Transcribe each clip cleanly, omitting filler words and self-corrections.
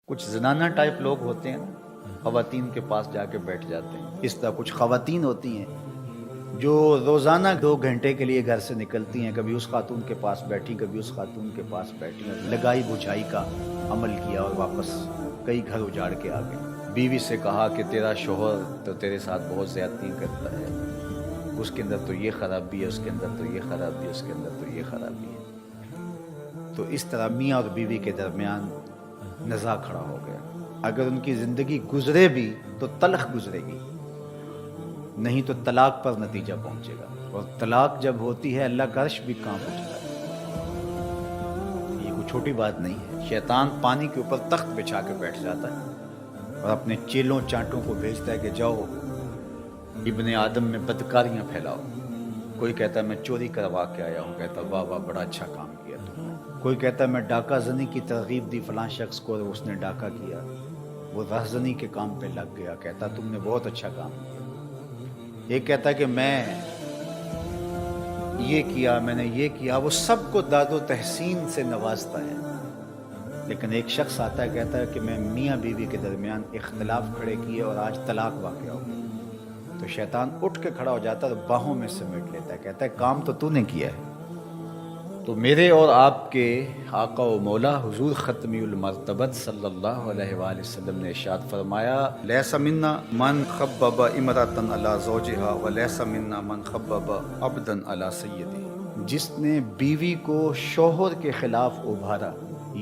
کچھ زنانہ ٹائپ لوگ ہوتے ہیں نا، خواتین کے پاس جا کے بیٹھ جاتے ہیں۔ اس طرح کچھ خواتین ہوتی ہیں جو روزانہ 2 گھنٹے کے لیے گھر سے نکلتی ہیں، کبھی اس خاتون کے پاس بیٹھی، کبھی اس خاتون کے پاس بیٹھی، لگائی بجھائی کا عمل کیا اور واپس کئی گھر اجاڑ کے آ گئے۔ بیوی سے کہا کہ تیرا شوہر تو تیرے ساتھ بہت زیادتی کرتا ہے، اس کے اندر تو یہ خرابی ہے، اس کے اندر تو یہ خرابی ہے، اس کے اندر تو یہ خرابی ہے۔ تو اس طرح میاں اور بیوی کے درمیان نزاع کھڑا ہو گیا۔ اگر ان کی زندگی گزرے بھی تو تلخ گزرے گی، نہیں تو طلاق پر نتیجہ پہنچے گا، اور طلاق جب ہوتی ہے اللہ کا عرش بھی کانپ اٹھتا ہے۔ یہ کوئی چھوٹی بات نہیں ہے۔ شیطان پانی کے اوپر تخت بچھا کے بیٹھ جاتا ہے اور اپنے چیلوں چانٹوں کو بھیجتا ہے کہ جاؤ ابن آدم میں بدکاریاں پھیلاؤ۔ کوئی کہتا ہے میں چوری کروا کے آیا ہوں، کہتا واہ واہ بڑا اچھا کام کیا تم نے۔ کوئی کہتا ہے میں ڈاکہ زنی کی ترغیب دی فلاں شخص کو، اس نے ڈاکہ کیا، وہ رہزنی کے کام پہ لگ گیا، کہتا تم نے بہت اچھا کام کیا۔ ایک کہتا ہے کہ میں یہ کیا، میں نے یہ کیا، وہ سب کو داد و تحسین سے نوازتا ہے۔ لیکن ایک شخص آتا ہے کہتا ہے کہ میں میاں بیوی کے درمیان اختلاف کھڑے کیے اور آج طلاق واقع ہو گئی، تو شیطان اٹھ کے کھڑا ہو جاتا ہے اور باہوں میں سمیٹ لیتا ہے، کہتا ہے کام تو نے کیا ہے۔ تو میرے اور آپ کے آقا و مولا حضور ختمی المرتبت صلی اللہ علیہ وآلہ وسلم نے ارشاد فرمایا لیس منا من خبب امرأة علی زوجہا ولیس منا من خبب عبدا علی سیدہ۔ جس نے بیوی کو شوہر کے خلاف ابھارا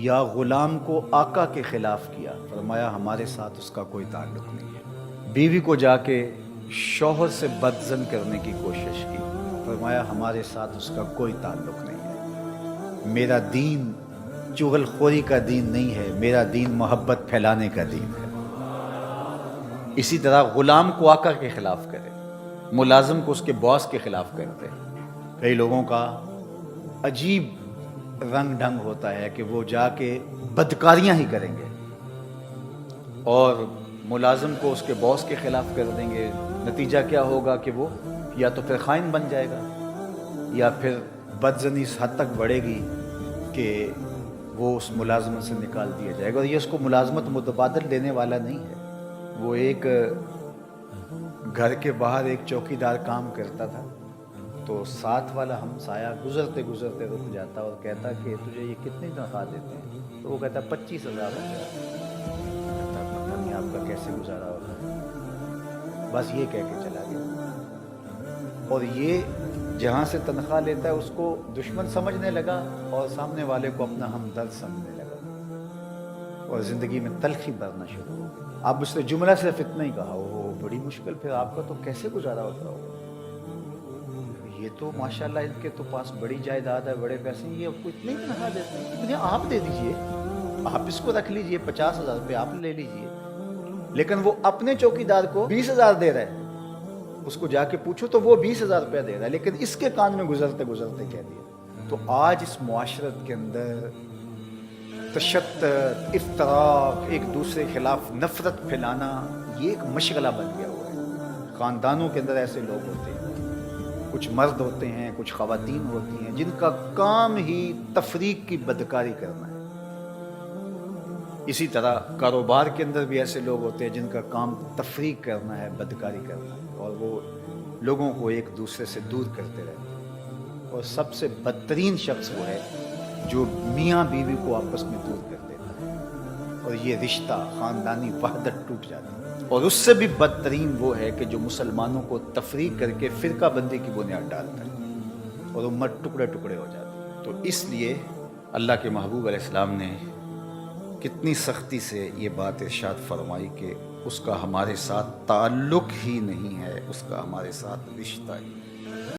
یا غلام کو آقا کے خلاف کیا، فرمایا ہمارے ساتھ اس کا کوئی تعلق نہیں ہے۔ بیوی کو جا کے شوہر سے بدزن کرنے کی کوشش کی، فرمایا ہمارے ساتھ اس کا کوئی تعلق نہیں ہے۔ میرا دین چغل خوری کا دین نہیں ہے، میرا دین محبت پھیلانے کا دین ہے۔ اسی طرح غلام کو آقا کے خلاف کرے، ملازم کو اس کے باس کے خلاف کرتے۔ کئی لوگوں کا عجیب رنگ ڈھنگ ہوتا ہے کہ وہ جا کے بدکاریاں ہی کریں گے اور ملازم کو اس کے باس کے خلاف کر دیں گے۔ نتیجہ کیا ہوگا کہ وہ یا تو پھر خائن بن جائے گا، یا پھر بدزنی اس حد تک بڑھے گی کہ وہ اس ملازمت سے نکال دیا جائے گا۔ اور یہ اس کو ملازمت متبادل دینے والا نہیں ہے۔ وہ ایک گھر کے باہر ایک چوکی دار کام کرتا تھا، تو ساتھ والا ہمسایہ گزرتے گزرتے رک جاتا اور کہتا کہ تجھے یہ کتنی تنخواہ دیتے ہیں؟ تو وہ کہتا 25,000 کہتا پتہ نہیں آپ کا کیسے گزارا ہوتا ہے، بس یہ کہہ کے چلا گیا۔ اور یہ جہاں سے تنخواہ لیتا ہے اس کو دشمن سمجھنے لگا اور سامنے والے کو اپنا ہمدرد سمجھنے لگا، اور زندگی میں تلخی بھرنا شروع ہو گئی۔ اب اس نے جملہ صرف اتنا ہی کہا، وہ بڑی مشکل، پھر آپ کا تو کیسے گزارا ہوتا ہوگا؟ یہ تو ماشاءاللہ ان کے تو پاس بڑی جائیداد ہے، بڑے پیسے، یہ آپ کو اتنی تنخواہ دیتے ہیں؟ انہیں آپ دے دیجئے، آپ اس کو رکھ لیجئے، 50,000 روپے آپ لے لیجئے۔ لیکن وہ اپنے چوکی دار کو 20,000 دے رہا ہے، اس کو جا کے پوچھو تو وہ 20,000 روپے دے رہا ہے، لیکن اس کے کان میں گزرتے گزرتے کہہ دیا۔ تو آج اس معاشرت کے اندر تشدد، افتراق، ایک دوسرے کے خلاف نفرت پھیلانا، یہ ایک مشغلہ بن گیا ہوا ہے۔ خاندانوں کے اندر ایسے لوگ ہوتے ہیں، کچھ مرد ہوتے ہیں، کچھ خواتین ہوتی ہیں، جن کا کام ہی تفریق کی بدکاری کرنا ہے۔ اسی طرح کاروبار کے اندر بھی ایسے لوگ ہوتے ہیں جن کا کام تفریق کرنا ہے، بدکاری کرنا ہے، اور وہ لوگوں کو ایک دوسرے سے دور کرتے رہتے ہیں۔ اور سب سے بدترین شخص وہ ہے جو میاں بیوی کو آپس میں دور کر دیتا ہے، اور یہ رشتہ خاندانی وحدت ٹوٹ جاتی ہے۔ اور اس سے بھی بدترین وہ ہے کہ جو مسلمانوں کو تفریق کر کے فرقہ بندی کی بنیاد ڈالتا ہے اور امت ٹکڑے ٹکڑے ہو جاتی ہے۔ تو اس لیے اللہ کے محبوب علیہ السلام نے کتنی سختی سے یہ بات ارشاد فرمائی کہ اس کا ہمارے ساتھ تعلق ہی نہیں ہے، اس کا ہمارے ساتھ رشتہ ہی